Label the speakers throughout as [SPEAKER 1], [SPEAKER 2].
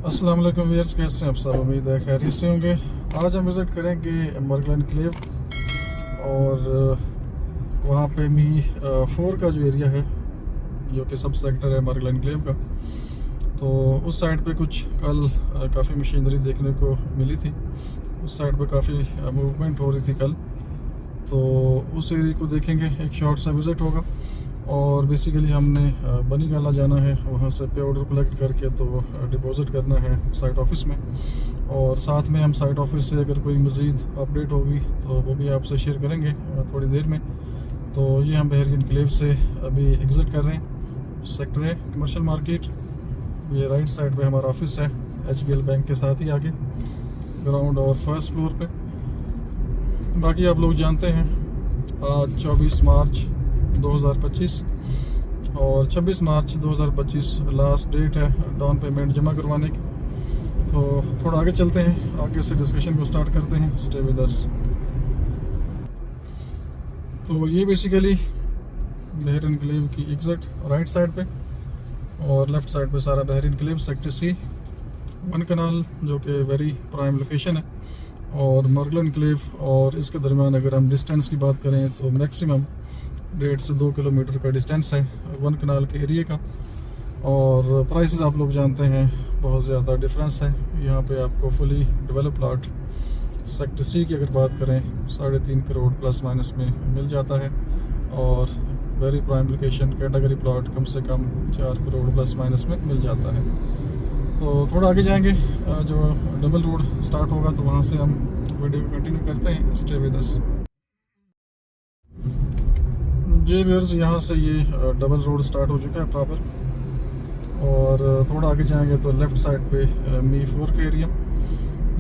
[SPEAKER 1] अस्सलाम वालेकुम व्यूअर्स, कैसे हैं आप सब? उम्मीद है खैरियत से होंगे। आज हम विज़िट करेंगे मरगल एनक्लेव और वहाँ पे मी 4 का जो एरिया है जो कि सब सेक्टर है मरगल एनक्लेव का, तो उस साइड पे कुछ कल काफ़ी मशीनरी देखने को मिली थी। उस साइड पे काफ़ी मूवमेंट हो रही थी कल, तो उस एरिया को देखेंगे। एक शॉर्ट सा विज़िट होगा और बेसिकली हमने बनी गाला जाना है, वहाँ से पे ऑर्डर कलेक्ट करके तो डिपॉजिट करना है साइट ऑफिस में, और साथ में हम साइट ऑफिस से अगर कोई मज़ीद अपडेट होगी तो वो भी आपसे शेयर करेंगे थोड़ी देर में। तो ये हम बहरिया एनक्लेव से अभी एग्ज़िट कर रहे हैं। सेक्टर है कमर्शियल मार्केट, ये राइट साइड पे हमारा ऑफिस है HBL बैंक के साथ ही आगे ग्राउंड और फर्स्ट फ्लोर पे। बाकी आप लोग जानते हैं आज 24 मार्च 2025 और 26 मार्च 2025 लास्ट डेट है डाउन पेमेंट जमा करवाने की। तो थोड़ा आगे चलते हैं, आगे से डिस्कशन को स्टार्ट करते हैं। स्टे विद अस। तो ये बेसिकली बहरिया एनक्लेव की एग्जिट राइट साइड पे और लेफ्ट साइड पे सारा बहरिया एनक्लेव सेक्टर C 1 कनाल जो कि वेरी प्राइम लोकेशन है। और मरगल एनक्लेव और इसके दरमियान अगर हम डिस्टेंस की बात करें तो मैक्सिमम 1.5 से 2 किलोमीटर का डिस्टेंस है 1 कनाल के एरिया का। और प्राइसेस आप लोग जानते हैं बहुत ज़्यादा डिफरेंस है। यहाँ पे आपको fully develop plot sector C की अगर बात करें 3.5 करोड़ प्लस माइनस में मिल जाता है, और very prime location category plot कम से कम 4 करोड़ प्लस माइनस में मिल जाता है। तो थोड़ा आगे जाएंगे, जो डबल रोड स्टार्ट होगा तो वहाँ से हम वीडियो को कंटिन्यू करते हैं। Stay with us. जी व्यूअर्स, यहाँ से ये डबल रोड स्टार्ट हो चुका है प्रॉपर, और थोड़ा आगे जाएंगे तो लेफ़्ट साइड पे मी 4 का एरिया।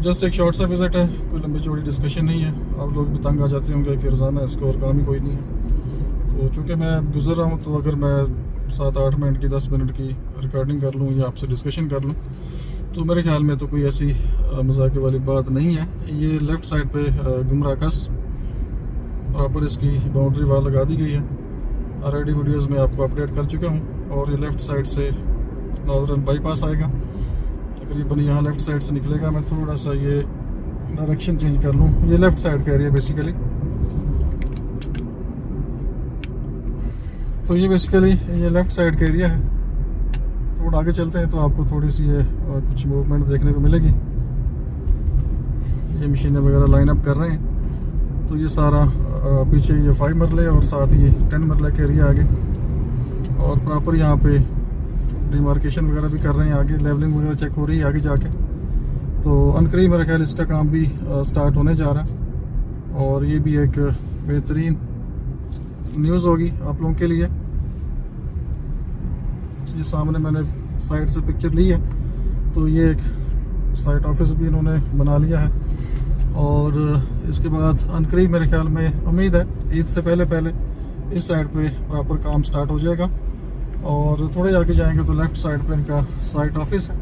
[SPEAKER 1] जस्ट एक शॉर्ट सा विज़िट है, कोई लंबी चौड़ी डिस्कशन नहीं है। आप लोग भी तंग आ जाते होंगे कि रोज़ाना इसको और काम ही कोई नहीं है। तो चूँकि मैं गुजर रहा हूँ तो अगर मैं 7-8 मिनट की 10 मिनट की रिकॉर्डिंग कर लूँ या आपसे डिस्कशन कर लूँ तो मेरे ख्याल में तो कोई ऐसी मजाक वाली बात नहीं है। ये लेफ़्ट साइड पे गुमराह कस प्रॉपर इसकी बाउंड्री वाल लगा दी गई है। ऑलरेडी वीडियोस में आपको अपडेट कर चुका हूँ। और ये लेफ़्ट साइड से नॉर्दर्न बाईपास आएगा, तकरीबन यहाँ लेफ़्ट साइड से निकलेगा। मैं थोड़ा सा ये डायरेक्शन चेंज कर लूँ। ये लेफ़्ट साइड का एरिया बेसिकली, तो ये बेसिकली ये लेफ़्ट साइड का एरिया है। थोड़ा आगे चलते हैं तो आपको थोड़ी सी ये कुछ मूवमेंट देखने को मिलेगी। ये मशीनें वगैरह लाइन अप कर रहे हैं। तो ये सारा पीछे ये 5 मरले और साथ ही 10 मरले का एरिया आगे, और प्रॉपर यहाँ पे डिमार्केशन वगैरह भी कर रहे हैं। आगे लेवलिंग वगैरह चेक हो रही है आगे जाके। तो अनकरीब मेरा ख्याल इसका काम भी स्टार्ट होने जा रहा है, और ये भी एक बेहतरीन न्यूज़ होगी आप लोगों के लिए। ये सामने मैंने साइड से पिक्चर ली है, तो ये एक साइट ऑफिस भी इन्होंने बना लिया है। और इसके बाद अनकरीब मेरे ख्याल में उम्मीद है ईद से पहले पहले इस साइड पे प्रॉपर काम स्टार्ट हो जाएगा। और थोड़े आगे जाएंगे तो लेफ़्ट साइड पे इनका साइट ऑफिस है।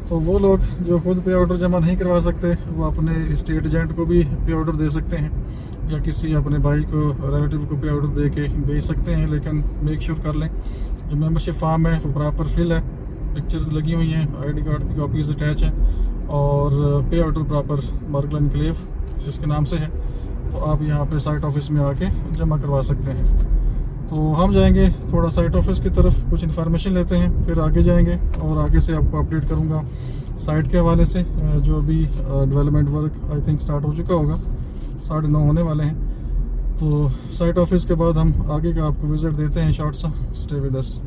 [SPEAKER 1] तो वो लोग जो खुद पे ऑर्डर जमा नहीं करवा सकते वो अपने स्टेट एजेंट को भी पे ऑर्डर दे सकते हैं, या किसी अपने भाई को रिलेटिव को पे ऑर्डर दे के भेज सकते हैं। लेकिन मेक श्योर कर लें जो मेंबरशिप फॉर्म है वो प्रॉपर फिल है, पिक्चर्स लगी हुई हैं, ID कार्ड की कॉपीज अटैच हैं, और पे ऑर्डर प्रॉपर मरगल एनक्लेव जिसके नाम से है। तो आप यहाँ पे साइट ऑफिस में आके जमा करवा सकते हैं। तो हम जाएंगे थोड़ा साइट ऑफिस की तरफ, कुछ इन्फॉर्मेशन लेते हैं, फिर आगे जाएंगे और आगे से आपको अपडेट करूँगा साइट के हवाले से। जो अभी development work I think start हो चुका होगा, 9:30 होने वाले हैं। तो साइट ऑफिस के बाद हम आगे का आपको विजिट देते हैं शॉर्ट सा। Stay with us.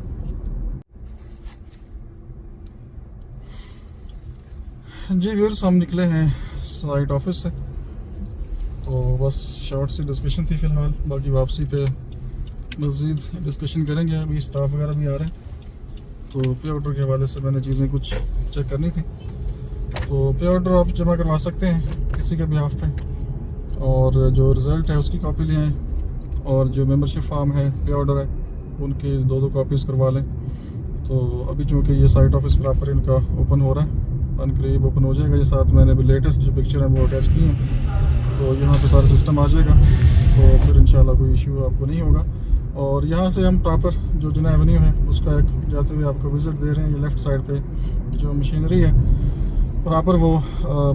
[SPEAKER 1] जी व्यूअर्स, हम निकले हैं साइट ऑफिस से, तो बस शॉर्ट सी डिस्कशन थी फ़िलहाल। बाकी वापसी पे मज़ीद डिस्कशन करेंगे। अभी स्टाफ वगैरह भी आ रहे हैं, तो पे ऑर्डर के हवाले से मैंने चीज़ें कुछ चेक करनी थी। तो पे ऑर्डर आप जमा करवा सकते हैं किसी के बिहाफ पे, और जो रिज़ल्ट है उसकी कॉपी ले आएँ, और जो मेंबरशिप फॉर्म है, पे ऑर्डर है, उनकी 2-2 कॉपीज़ करवा लें। तो अभी चूँकि ये साइट ऑफिस प्रॉपर इनका ओपन हो रहा है, अनकरीब ओपन हो जाएगा। ये साथ मैंने अभी लेटेस्ट जो पिक्चर है वो अटैच की है, तो यहाँ पे सारा सिस्टम आ जाएगा, तो फिर इंशाल्लाह कोई इशू आपको नहीं होगा। और यहाँ से हम प्रॉपर जो जुना एवेन्यू है उसका एक जाते हुए आपको विज़िट दे रहे हैं। ये लेफ़्ट साइड पे जो मशीनरी है प्रॉपर वो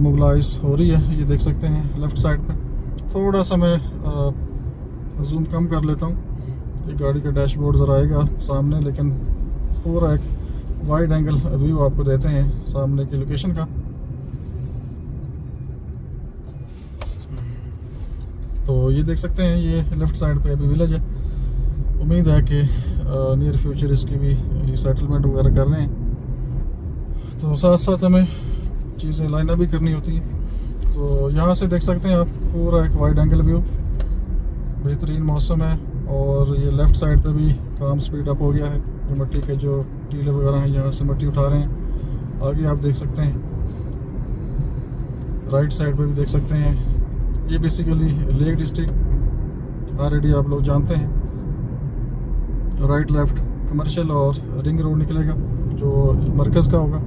[SPEAKER 1] मोबिलाइज हो रही है, ये देख सकते हैं लेफ़्ट साइड पे। थोड़ा सा मैं जूम कम कर लेता हूँ, ये गाड़ी का डैशबोर्ड ज़रा आएगा सामने, लेकिन पूरा एक वाइड एंगल व्यू आपको देते हैं सामने की लोकेशन का। तो ये देख सकते हैं ये लेफ़्ट साइड पे अभी विलेज है। उम्मीद है कि नियर फ्यूचर इसकी भी सेटलमेंट वगैरह कर रहे हैं, तो साथ साथ हमें चीज़ें लाइन अप भी करनी होती हैं। तो यहाँ से देख सकते हैं आप पूरा एक वाइड एंगल व्यू, बेहतरीन मौसम है। और ये लेफ़्ट साइड पे भी काम स्पीड अप हो गया है, ये मिट्टी के जो टीले वगैरह हैं यहाँ से मिट्टी उठा रहे हैं। आगे आप देख सकते हैं राइट साइड पे भी देख सकते हैं, ये बेसिकली लेक डिस्ट्रिक्ट ऑलरेडी आप लोग जानते हैं। राइट लेफ्ट कमर्शियल और रिंग रोड निकलेगा जो मरकज़ का होगा,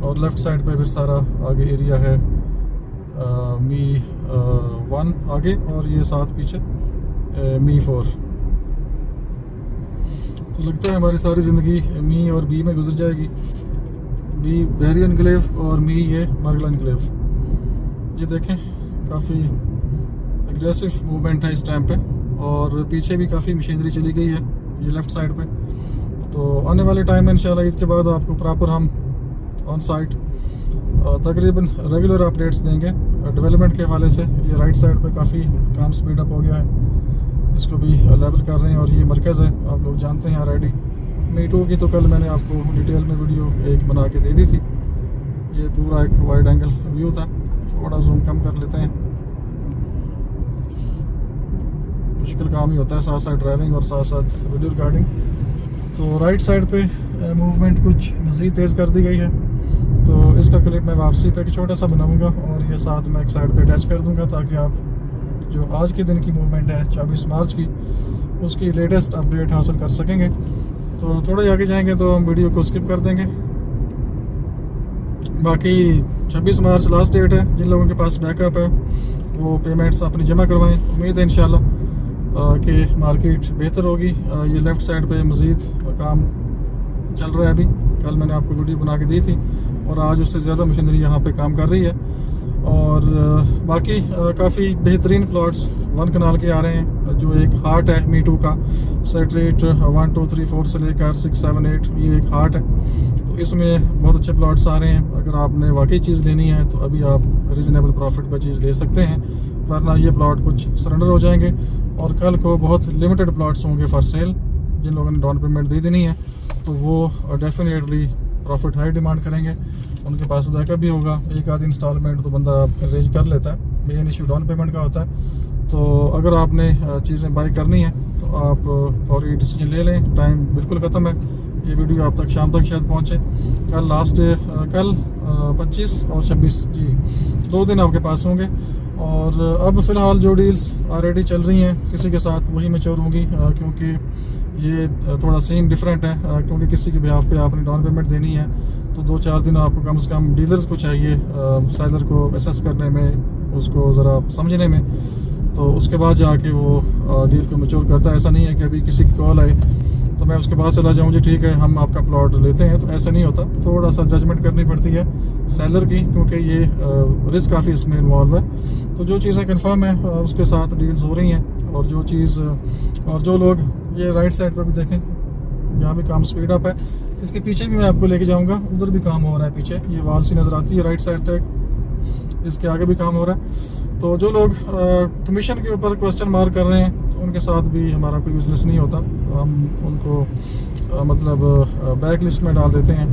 [SPEAKER 1] और लेफ़्ट साइड पे फिर सारा आगे एरिया है मी 1 आगे, और ये साथ पीछे मी 4। तो लगता है हमारी सारी ज़िंदगी मी और बी में गुजर जाएगी। बी बहरी एनक्लेव और मी ये मरगला एनक्लेव। ये देखें काफ़ी एग्रेसिव मूवमेंट है इस टाइम पे, और पीछे भी काफ़ी मशीनरी चली गई है ये लेफ़्ट साइड पे। तो आने वाले टाइम में इंशाल्लाह ईद के बाद आपको प्रॉपर हम ऑन साइट तकरीबन रेगुलर अपडेट्स देंगे डेवलपमेंट के हवाले से। ये राइट साइड पे काफ़ी काम स्पीड अप हो गया है, इसको भी लेवल कर रहे हैं, और ये मरकज़ है आप लोग जानते हैं ऑलरेडी। मी 2 की तो कल मैंने आपको डिटेल में वीडियो एक बना के दे दी थी। ये पूरा एक वाइड एंगल व्यू था, थोड़ा जूम कम कर लेते हैं। मुश्किल काम ही होता है साथ साथ ड्राइविंग और साथ साथ वीडियो रिकॉर्डिंग। तो राइट साइड पे मूवमेंट कुछ मज़ीद तेज़ कर दी गई है, तो इसका क्लिप मैं वापसी पे एक छोटा सा बनाऊंगा और ये साथ में एक साइड पे अटैच कर दूंगा, ताकि आप जो आज के दिन की मूवमेंट है 24 मार्च की, उसकी लेटेस्ट अपडेट हासिल कर सकेंगे। तो थोड़ा आगे जाएंगे तो हम वीडियो को स्किप कर देंगे। बाकी 26 मार्च लास्ट डेट है, जिन लोगों के पास बैकअप है वो पेमेंट्स अपनी जमा करवाएं। उम्मीद है इंशाल्लाह कि मार्केट बेहतर होगी। ये लेफ़्ट साइड पे मज़ीद काम चल रहा है अभी, कल मैंने आपको वीडियो बना के दी थी, और आज उससे ज़्यादा मशीनरी यहाँ पे काम कर रही है। और बाकी काफ़ी बेहतरीन प्लॉट्स 1 कनाल के आ रहे हैं, जो एक हार्ट है मी 2 का। सेक्रेट 1 2 3 4 से लेकर 6 7 8 ये एक हार्ट है, तो इसमें बहुत अच्छे प्लॉट्स आ रहे हैं। अगर आपने वाकई चीज़ लेनी है तो अभी आप रिजनेबल प्रॉफिट पर चीज़ ले सकते हैं, वरना ये प्लॉट कुछ सरेंडर हो जाएंगे, और कल को बहुत लिमिटेड प्लॉट्स होंगे फॉर सेल। जिन लोगों ने डाउन पेमेंट दे देनी है तो वो डेफिनेटली प्रॉफिट हाई डिमांड करेंगे, उनके पास बैकअप भी होगा। एक आधी इंस्टॉलमेंट तो बंदा अरेंज कर लेता है, मेन इशू डाउन पेमेंट का होता है। तो अगर आपने चीज़ें बाई करनी है तो आप फौरी डिसीजन ले लें, टाइम बिल्कुल ख़त्म है। ये वीडियो आप तक शाम तक शायद पहुँचे। कल लास्ट डे, कल 25 और 26 जी 2 दिन आपके पास होंगे। और अब फ़िलहाल जो डील्स ऑलरेडी चल रही हैं किसी के साथ वही मैच्योर होंगी, क्योंकि ये थोड़ा सीन डिफरेंट है, क्योंकि किसी के बिहाफ पे आपने डाउन पेमेंट देनी है तो 2-4 दिन आपको कम से कम डीलर्स को चाहिए सेलर को असेस करने में, उसको ज़रा समझने में, तो उसके बाद जाके वो डील को मैच्योर करता है। ऐसा नहीं है कि अभी किसी की कॉल आए तो मैं उसके पास चला जाऊँ जी ठीक है हम आपका प्लॉट लेते हैं, तो ऐसा नहीं होता। थोड़ा सा जजमेंट करनी पड़ती है सेलर की, क्योंकि ये रिस्क काफ़ी इसमें इन्वॉल्व है। तो जो चीज़ें कंफर्म है उसके साथ डील्स हो रही हैं, और जो चीज़ और जो लोग ये राइट साइड पर भी देखें, यहाँ भी काम स्पीड अप है। इसके पीछे भी मैं आपको लेके जाऊँगा, उधर भी काम हो रहा है पीछे, ये वाल सी नज़र आती है राइट साइड तक, इसके आगे भी काम हो रहा है। तो जो लोग कमीशन के ऊपर क्वेश्चन मार्क कर रहे हैं तो उनके साथ भी हमारा कोई बिजनेस नहीं होता, हम उनको मतलब बैक लिस्ट में डाल देते हैं।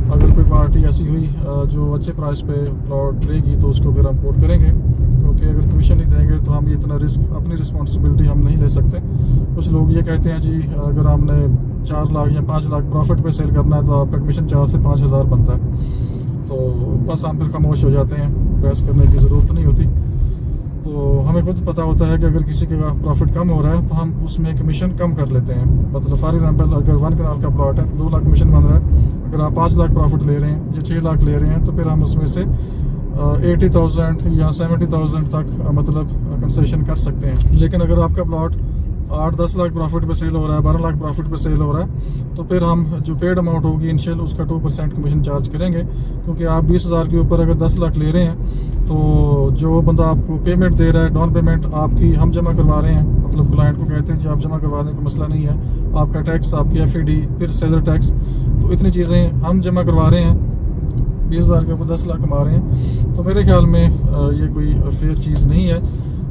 [SPEAKER 1] अगर कोई पार्टी ऐसी हुई जो अच्छे प्राइस पे प्लॉट लेगी तो उसको फिर हम कोट करेंगे, क्योंकि अगर कमीशन नहीं देंगे तो हम ये इतना रिस्क, अपनी रिस्पॉन्सिबिलिटी हम नहीं ले सकते। कुछ लोग ये कहते हैं जी अगर हमने 4 लाख या 5 लाख प्रॉफिट पे सेल करना है तो आपका कमीशन 4 से 5 हज़ार बनता है, तो बस हम फिर खामोश हो जाते हैं, बहस करने की ज़रूरत नहीं होती। तो हमें खुद पता होता है कि अगर किसी का प्रॉफिट कम हो रहा है तो हम उसमें कमीशन कम कर लेते हैं। मतलब फॉर एग्जांपल अगर 1 कनाल का प्लॉट है 2 लाख कमीशन बन रहा है, अगर आप 5 लाख प्रॉफिट ले रहे हैं या 6 लाख ले रहे हैं तो फिर हम उसमें से 80,000 या 70,000 तक मतलब कंसेशन कर सकते हैं। लेकिन अगर आपका प्लॉट 8-10 लाख प्रॉफिट पे सेल हो रहा है, 12 लाख प्रॉफिट पे सेल हो रहा है, तो फिर हम जो पेड अमाउंट होगी इनिशियल उसका 2% कमीशन चार्ज करेंगे। क्योंकि आप 20,000 के ऊपर अगर 10 लाख ले रहे हैं तो जो बंदा आपको पेमेंट दे रहा है, डाउन पेमेंट आपकी हम जमा करवा रहे हैं, मतलब क्लाइंट को कहते हैं कि आप जमा करवा दें, कोई मसला नहीं है, आपका टैक्स, आपकी FED, फिर सेलर टैक्स, तो इतनी चीज़ें हम जमा करवा रहे हैं। 20,000 के ऊपर 10 लाख कमा रहे हैं, तो मेरे ख्याल में ये कोई फेयर चीज़ नहीं है।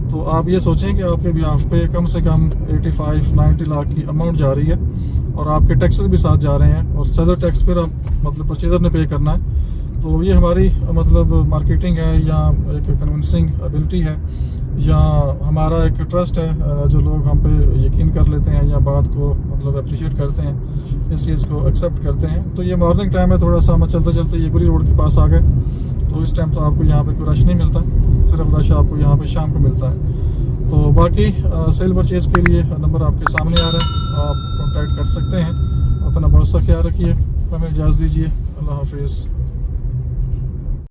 [SPEAKER 1] तो आप ये सोचें कि आपके बिहाफ पे कम से कम 85-90 लाख की अमाउंट जा रही है और आपके टैक्सेस भी साथ जा रहे हैं, और सेलर टैक्स फिर मतलब परचेजर ने पे करना है। तो ये हमारी मतलब मार्केटिंग है या एक कन्विंसिंग एबिलिटी है या हमारा एक ट्रस्ट है, जो लोग हम पे यकीन कर लेते हैं या बात को मतलब अप्रिशिएट करते हैं, इस चीज़ को एक्सेप्ट करते हैं। तो ये मॉर्निंग टाइम है, थोड़ा सा हम चलते चलते ये गुरी रोड के पास आ गए, तो इस टाइम तो आपको यहाँ पे कोई रश नहीं मिलता, सिर्फ रश आपको यहाँ पे शाम को मिलता है। तो बाकी सेल परचेज़ के लिए नंबर आपके सामने आ रहा है, आप कॉन्टैक्ट कर सकते हैं। अपना बहुत सा ख्याल रखिए, हमें इजाज़त दीजिए, अल्लाह हाफिज़।